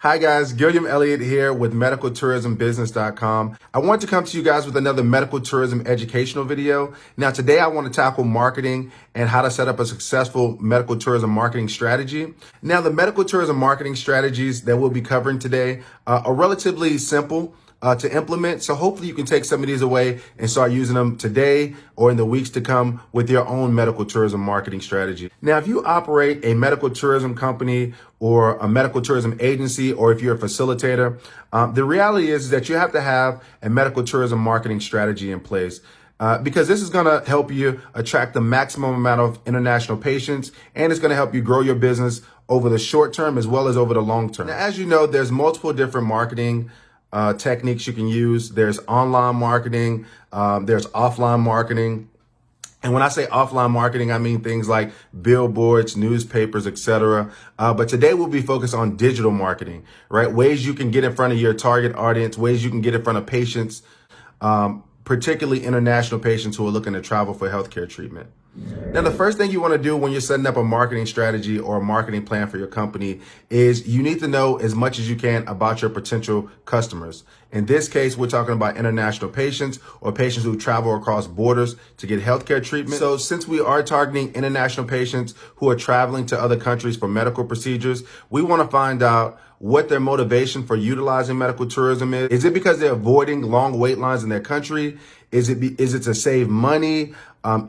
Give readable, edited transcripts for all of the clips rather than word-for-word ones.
Hi guys, Gilliam Elliott here with medicaltourismbusiness.com. I want to come to you guys with another medical tourism educational video. Now today I want to tackle marketing and how to set up a successful medical tourism marketing strategy. Now the medical tourism marketing strategies that we'll be covering today are relatively simple to implement. So hopefully you can take some of these away and start using them today or in the weeks to come with your own medical tourism marketing strategy. Now, if you operate a medical tourism company or a medical tourism agency, or if you're a facilitator, the reality is that you have to have a medical tourism marketing strategy in place. Because this is going to help you attract the maximum amount of international patients, and it's going to help you grow your business over the short term as well as over the long term. Now, as you know, there's multiple different marketing techniques you can use. There's online marketing, there's offline marketing. And when I say offline marketing, I mean things like billboards, newspapers, etc. But today we'll be focused on digital marketing, right? Ways you can get in front of your target audience, ways you can get in front of patients, particularly international patients who are looking to travel for healthcare treatment. Now, the first thing you want to do when you're setting up a marketing strategy or a marketing plan for your company is you need to know as much as you can about your potential customers. In this case, we're talking about international patients or patients who travel across borders to get healthcare treatment. So since we are targeting international patients who are traveling to other countries for medical procedures, we want to find out what their motivation for utilizing medical tourism is. Is it because they're avoiding long wait lines in their country? Is it to save money?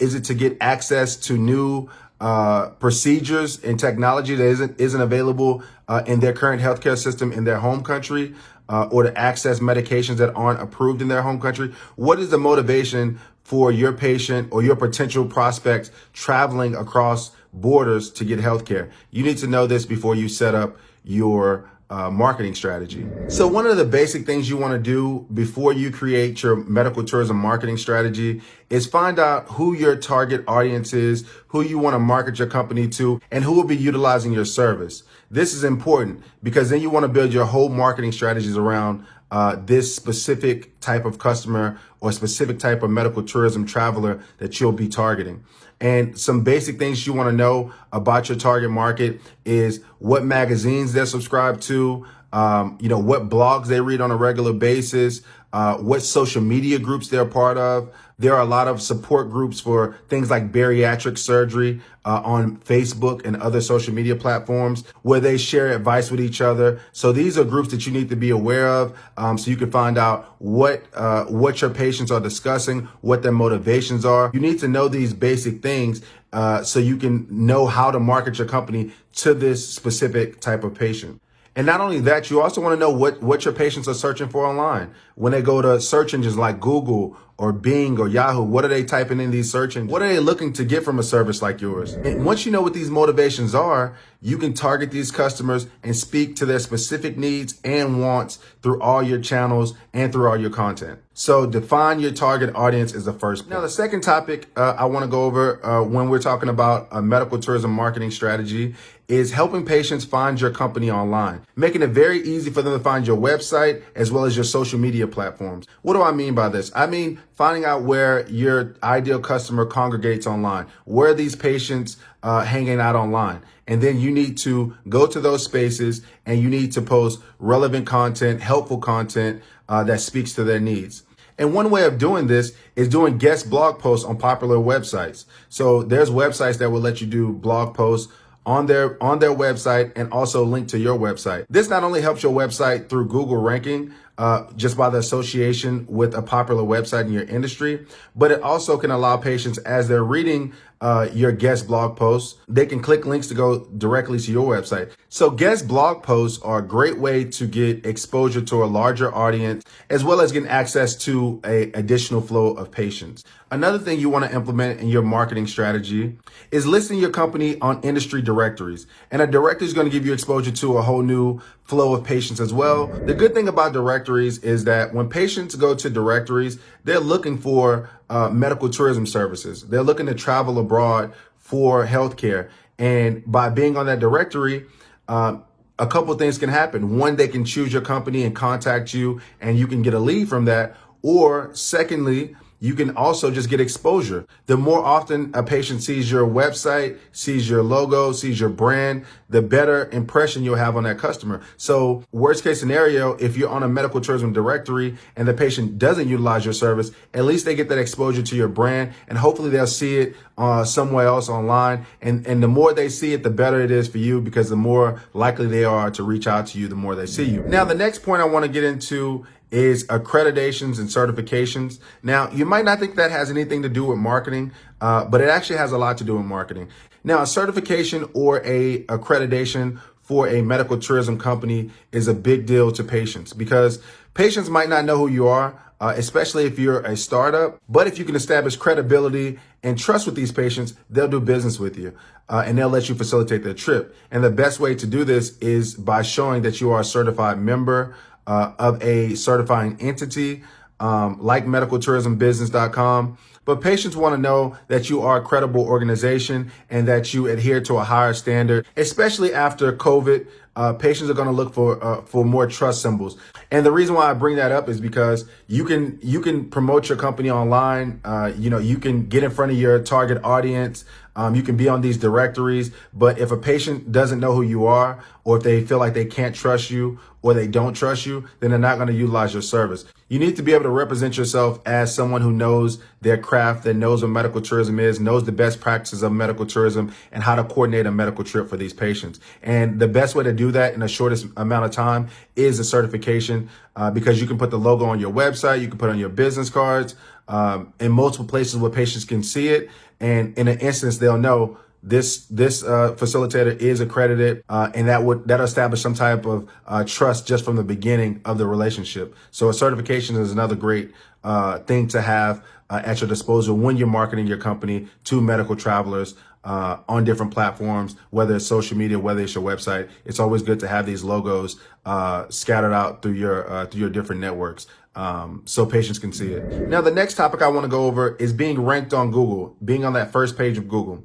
Is it to get access to new procedures and technology that isn't available in their current healthcare system in their home country, or to access medications that aren't approved in their home country? What is the motivation for your patient or your potential prospect traveling across borders to get healthcare? You need to know this before you set up your marketing strategy. So one of the basic things you want to do before you create your medical tourism marketing strategy is find out who your target audience is, who you want to market your company to, and who will be utilizing your service. This is important because then you want to build your whole marketing strategies around this specific type of customer or specific type of medical tourism traveler that you'll be targeting. And some basic things you want to know about your target market is what magazines they're subscribed to, what blogs they read on a regular basis, what social media groups they're part of. There are a lot of support groups for things like bariatric surgery on Facebook and other social media platforms where they share advice with each other. So these are groups that you need to be aware of, so you can find out what your patients are discussing, what their motivations are. You need to know these basic things so you can know how to market your company to this specific type of patient. And not only that, you also want to know what your patients are searching for online. When they go to search engines like Google or Bing or Yahoo, what are they typing in these search engines? What are they looking to get from a service like yours? And once you know what these motivations are, you can target these customers and speak to their specific needs and wants through all your channels and through all your content. So define your target audience is the first point. Now, the second topic I want to go over when we're talking about a medical tourism marketing strategy is helping patients find your company online, making it very easy for them to find your website as well as your social media platforms. What do I mean by this? I mean finding out where your ideal customer congregates online, where are these patients hanging out online. And then you need to go to those spaces and you need to post relevant content, helpful content that speaks to their needs. And one way of doing this is doing guest blog posts on popular websites. So there's websites that will let you do blog posts on their website and also link to your website. This not only helps your website through Google ranking, just by the association with a popular website in your industry, but it also can allow patients, as they're reading your guest blog posts, they can click links to go directly to your website. So guest blog posts are a great way to get exposure to a larger audience, as well as getting access to an additional flow of patients. Another thing you want to implement in your marketing strategy is listing your company on industry directories. And a directory is going to give you exposure to a whole new flow of patients as well. The good thing about directories is that when patients go to directories, they're looking for medical tourism services. They're looking to travel abroad for healthcare. And by being on that directory, a couple of things can happen. One, they can choose your company and contact you, and you can get a lead from that. Or secondly, you can also just get exposure. The more often a patient sees your website, sees your logo, sees your brand, the better impression you'll have on that customer. So worst case scenario, if you're on a medical tourism directory and the patient doesn't utilize your service, at least they get that exposure to your brand, and hopefully they'll see it somewhere else online. And the more they see it, the better it is for you, because the more likely they are to reach out to you, the more they see you. Now, the next point I want to get into is accreditations and certifications. Now, you might not think that has anything to do with marketing, but it actually has a lot to do with marketing. Now, a certification or a accreditation for a medical tourism company is a big deal to patients, because patients might not know who you are, especially if you're a startup. But if you can establish credibility and trust with these patients, they'll do business with you, and they'll let you facilitate their trip. And the best way to do this is by showing that you are a certified member of a certifying entity, like medicaltourismbusiness.com. But patients want to know that you are a credible organization and that you adhere to a higher standard, especially after COVID. Patients are going to look for more trust symbols. And the reason why I bring that up is because you can promote your company online. You can get in front of your target audience. You can be on these directories. But if a patient doesn't know who you are, or if they feel like they can't trust you, or they don't trust you, then they're not going to utilize your service. You need to be able to represent yourself as someone who knows their craft, that knows what medical tourism is, knows the best practices of medical tourism, and how to coordinate a medical trip for these patients. And the best way to do that in the shortest amount of time is a certification, because you can put the logo on your website, you can put it on your business cards, in multiple places where patients can see it. And in an instance, they'll know this facilitator is accredited, and that'll establish some type of trust just from the beginning of the relationship. So a certification is another great thing to have at your disposal when you're marketing your company to medical travelers on different platforms, whether it's social media, whether it's your website. It's always good to have these logos scattered out through your different networks, so patients can see it. Now, the next topic I want to go over is being ranked on Google, being on that first page of Google.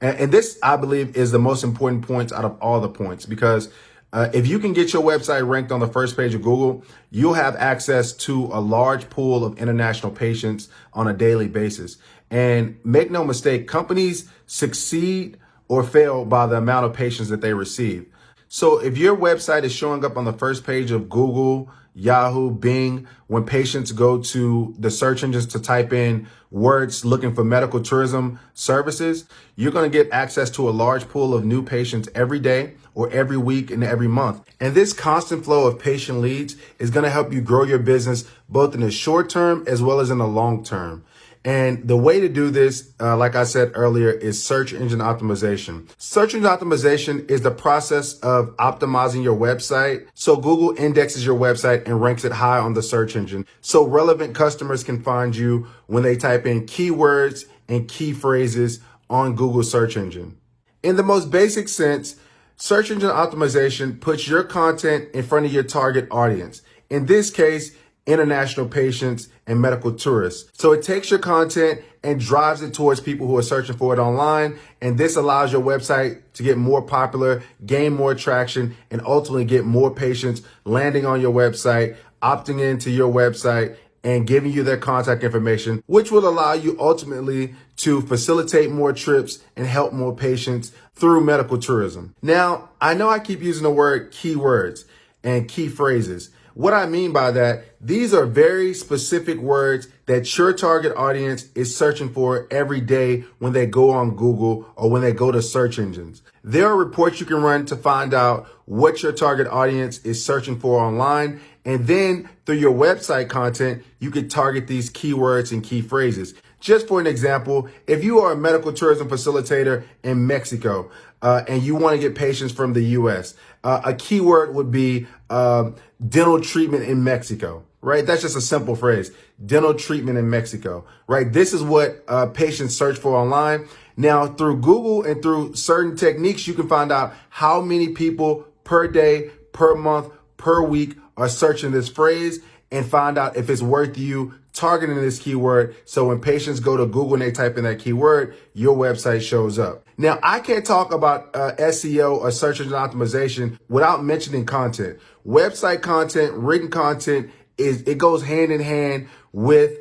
And this, I believe, is the most important point out of all the points, because if you can get your website ranked on the first page of Google, you'll have access to a large pool of international patients on a daily basis. And make no mistake, companies succeed or fail by the amount of patients that they receive. So if your website is showing up on the first page of Google, Yahoo, Bing, when patients go to the search engines to type in words looking for medical tourism services, you're going to get access to a large pool of new patients every day, or every week, and every month. And this constant flow of patient leads is going to help you grow your business both in the short term as well as in the long term. And the way to do this, like I said earlier, is search engine optimization. Search engine optimization is the process of optimizing your website so Google indexes your website and ranks it high on the search engine, so relevant customers can find you when they type in keywords and key phrases on Google search engine. In the most basic sense, search engine optimization puts your content in front of your target audience. In this case, international patients and medical tourists. So it takes your content and drives it towards people who are searching for it online. And this allows your website to get more popular, gain more traction, and ultimately get more patients landing on your website, opting into your website, and giving you their contact information, which will allow you ultimately to facilitate more trips and help more patients through medical tourism. Now, I know I keep using the word keywords and key phrases. What I mean by that, these are very specific words that your target audience is searching for every day when they go on Google or when they go to search engines. There are reports you can run to find out what your target audience is searching for online. And then through your website content, you can target these keywords and key phrases. Just for an example, if you are a medical tourism facilitator in Mexico, and you want to get patients from the US, a keyword would be dental treatment in Mexico, right? That's just a simple phrase, dental treatment in Mexico, right? This is what patients search for online. Now, through Google and through certain techniques, you can find out how many people per day, per month, per week are searching this phrase, and find out if it's worth you targeting this keyword. So when patients go to Google and they type in that keyword, your website shows up. Now, I can't talk about SEO or search engine optimization without mentioning content. Website content, written content, it goes hand in hand with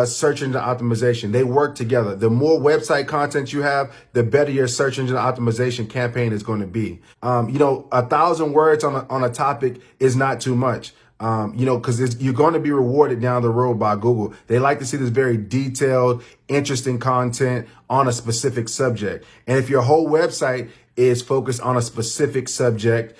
search engine optimization. They work together. The more website content you have, the better your search engine optimization campaign is going to be. 1,000 words on a topic is not too much. Because you're going to be rewarded down the road by Google. They like to see this very detailed, interesting content on a specific subject. And if your whole website is focused on a specific subject,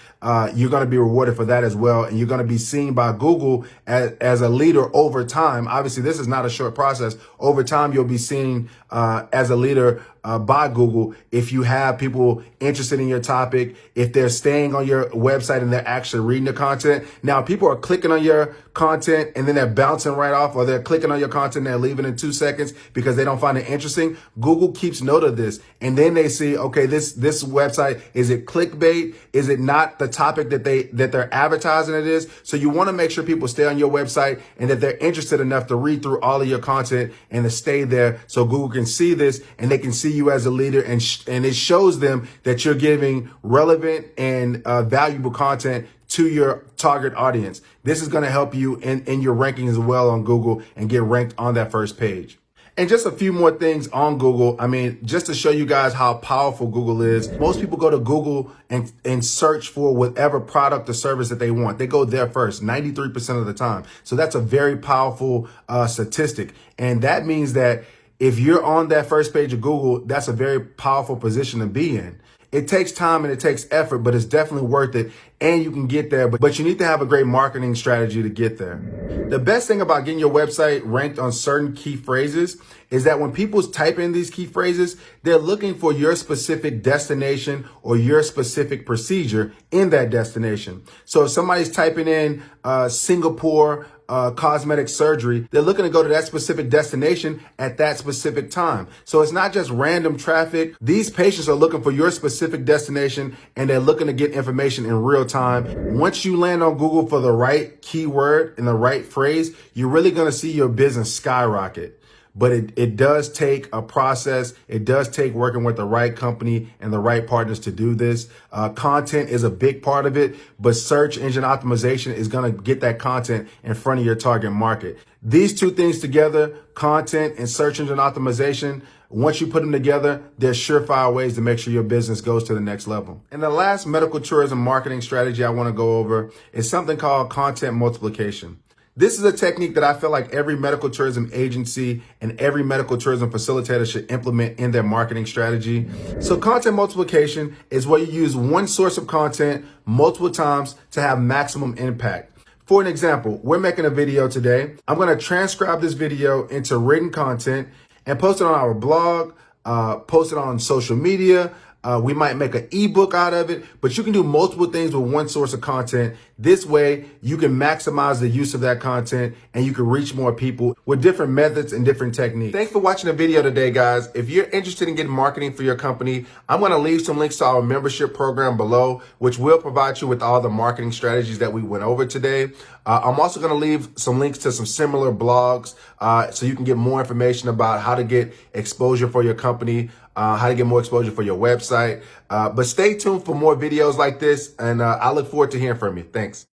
you're going to be rewarded for that as well. And you're going to be seen by Google as a leader over time. Obviously, this is not a short process. Over time, you'll be seen as a leader by Google if you have people interested in your topic, if they're staying on your website and they're actually reading the content. Now, people are clicking on your content and then they're bouncing right off, or they're clicking on your content and they're leaving in 2 seconds because they don't find it interesting. Google keeps note of this, and then they see, okay, this website, is it clickbait? Is it not the topic that they're advertising it is? So you want to make sure people stay on your website and that they're interested enough to read through all of your content and to stay there, so Google can see this and they can see you as a leader, and it shows them that you're giving relevant and valuable content to your target audience. This is going to help you in your ranking as well on Google and get ranked on that first page. And just a few more things on Google. I mean, just to show you guys how powerful Google is. Most people go to Google and search for whatever product or service that they want. They go there first, 93% of the time. So that's a very powerful statistic. And that means that if you're on that first page of Google, that's a very powerful position to be in. It takes time and it takes effort, but it's definitely worth it. And you can get there, but you need to have a great marketing strategy to get there. The best thing about getting your website ranked on certain key phrases is that when people type in these key phrases, they're looking for your specific destination or your specific procedure in that destination. So if somebody's typing in Singapore cosmetic surgery, they're looking to go to that specific destination at that specific time. So it's not just random traffic. These patients are looking for your specific destination and they're looking to get information in real time. Once you land on Google for the right keyword and the right phrase, you're really going to see your business skyrocket. But it does take a process. It does take working with the right company and the right partners to do this. Content is a big part of it, but search engine optimization is going to get that content in front of your target market. These two things together, content and search engine optimization, once you put them together, there's surefire ways to make sure your business goes to the next level. And the last medical tourism marketing strategy I want to go over is something called content multiplication. This is a technique that I feel like every medical tourism agency and every medical tourism facilitator should implement in their marketing strategy. So content multiplication is where you use one source of content multiple times to have maximum impact. For an example, we're making a video today. I'm going to transcribe this video into written content and post it on our blog, post it on social media. We might make an ebook out of it, but you can do multiple things with one source of content. This way, you can maximize the use of that content and you can reach more people with different methods and different techniques. Thanks for watching the video today, guys. If you're interested in getting marketing for your company, I'm going to leave some links to our membership program below, which will provide you with all the marketing strategies that we went over today. I'm also going to leave some links to some similar blogs so you can get more information about how to get exposure for your company, how to get more exposure for your website. But stay tuned for more videos like this, and I look forward to hearing from you. Thanks.